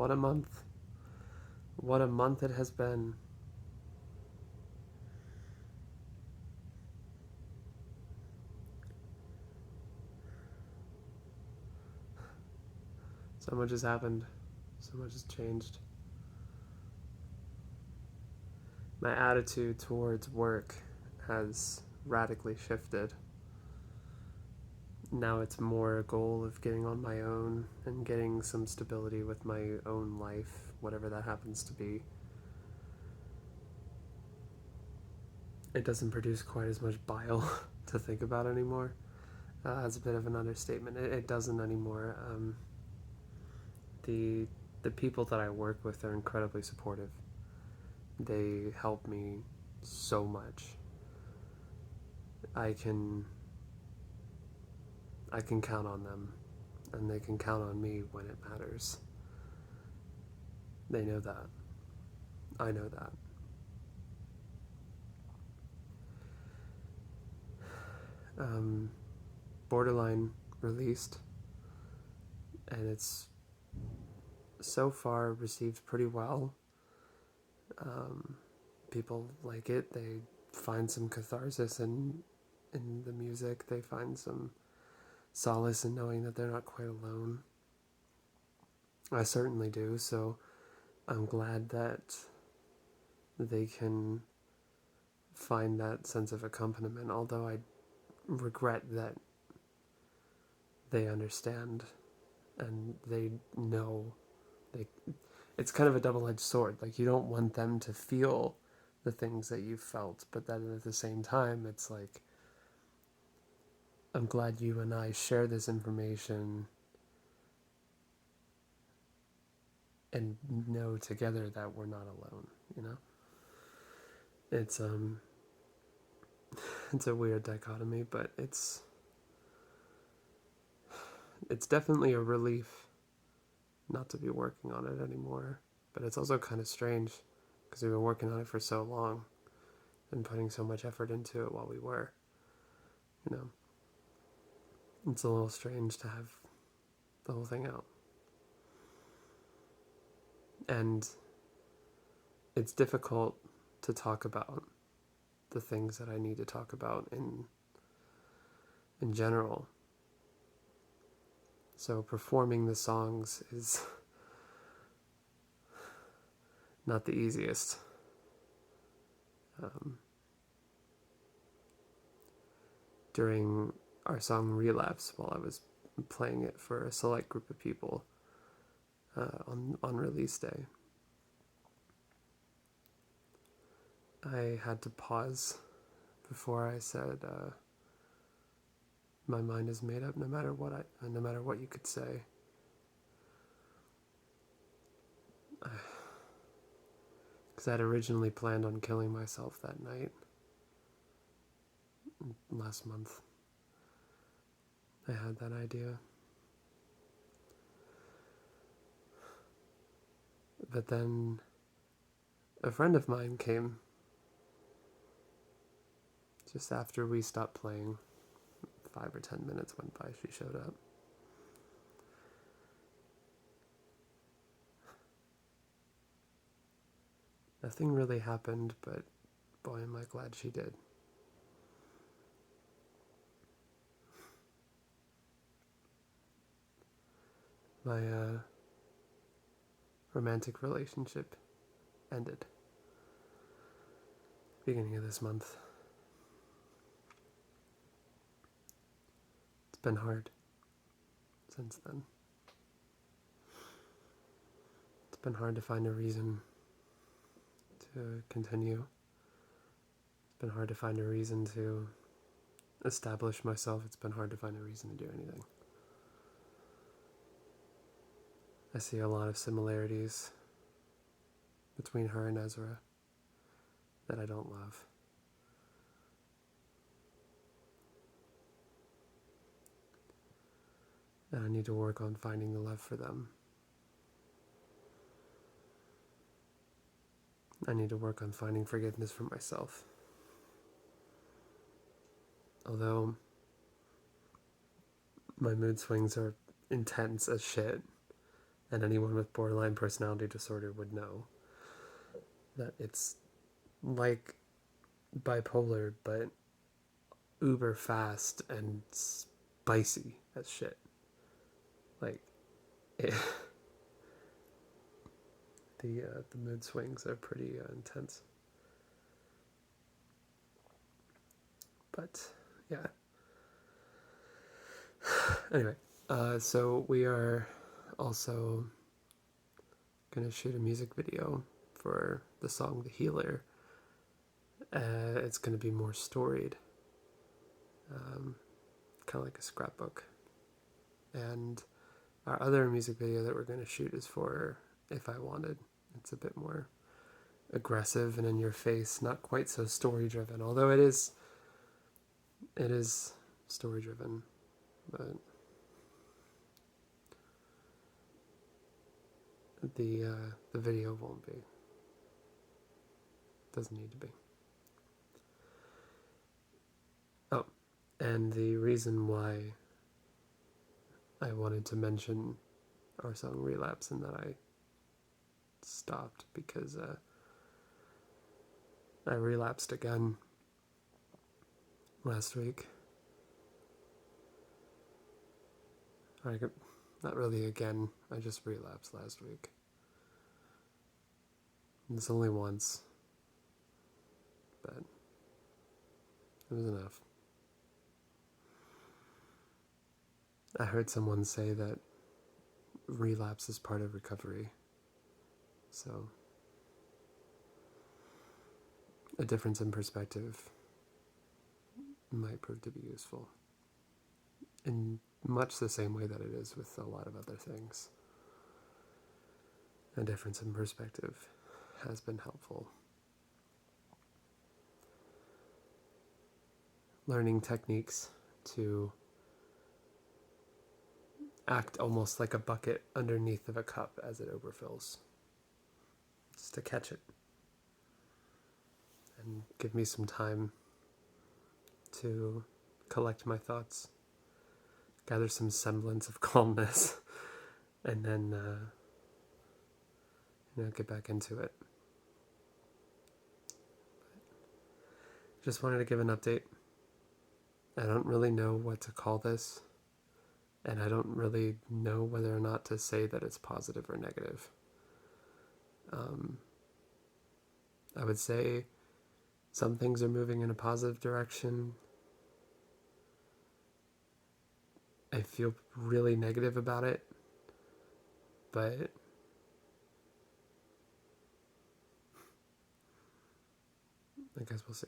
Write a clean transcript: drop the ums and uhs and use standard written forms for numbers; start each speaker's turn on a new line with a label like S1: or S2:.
S1: What a month. What a month it has been. So much has happened. So much has changed. My attitude towards work has radically shifted. Now it's more a goal of getting on my own and getting some stability with my own life, whatever that happens to be. It doesn't produce quite as much bile to think about anymore. That's a bit of an understatement. It doesn't anymore. The the people that I work with are incredibly supportive. They help me so much. I can I can count on them, and they can count on me when it matters. They know that. I know that. Um, Borderline released, and it's so far received pretty well. Um, People like it. They find some catharsis in the music. They find some solace in knowing that they're not quite alone. I certainly do. So I'm glad that they can find that sense of accompaniment. Although I regret that they understand and they know they. It's kind of a double-edged sword. Like, you don't want them to feel the things that you felt, but then at the same time, it's like, I'm glad you and I share this information and know together that we're not alone, you know? It's it's a weird dichotomy, but it's definitely a relief not to be working on it anymore. But it's also kind of strange because we've been working on it for so long and putting so much effort into it while we were, you know? It's a little strange to have the whole thing out. And it's difficult to talk about the things that I need to talk about in general. So performing the songs is not the easiest. Um, During our song Relapse, while I was playing it for a select group of people on release day, I had to pause before I said, "My mind is made up. No matter what you could say." Because I'd originally planned on killing myself that night last month. I had that idea. But then a friend of mine came just after we stopped playing. 5 or 10 minutes went by, she showed up. Nothing really happened, but boy, am I glad she did. My romantic relationship ended beginning of this month. It's been hard since then. It's been hard to find a reason to continue. It's been hard to find a reason to establish myself. It's been hard to find a reason to do anything. I see a lot of similarities between her and Ezra that I don't love. And I need to work on finding the love for them. I need to work on finding forgiveness for myself. Although my mood swings are intense as shit, And anyone with borderline personality disorder would know that it's like bipolar, but uber fast and spicy as shit. Like, it, the mood swings are pretty intense. But yeah. Anyway, so we are also gonna shoot a music video for the song "The Healer." It's gonna be more storied, kind of like a scrapbook. And our other music video that we're gonna shoot is for "If I Wanted." It's a bit more aggressive and in your face, not quite so story driven. Although it is story driven, but the video won't be. Doesn't need to be. Oh, and the reason why I wanted to mention our song "Relapse" and that I stopped because I relapsed again last week. Not really again, I just relapsed last week. It's only once, but it was enough. I heard someone say that relapse is part of recovery, so a difference in perspective might prove to be useful in much the same way that it is with a lot of other things. A difference in perspective has been helpful. Learning techniques to act almost like a bucket underneath of a cup as it overfills, just to catch it and give me some time to collect my thoughts, gather some semblance of calmness, and then get back into it. Just wanted to give an update. I don't really know what to call this, and I don't really know whether or not to say that it's positive or negative. I would say some things are moving in a positive direction. I feel really negative about it, but I guess we'll see.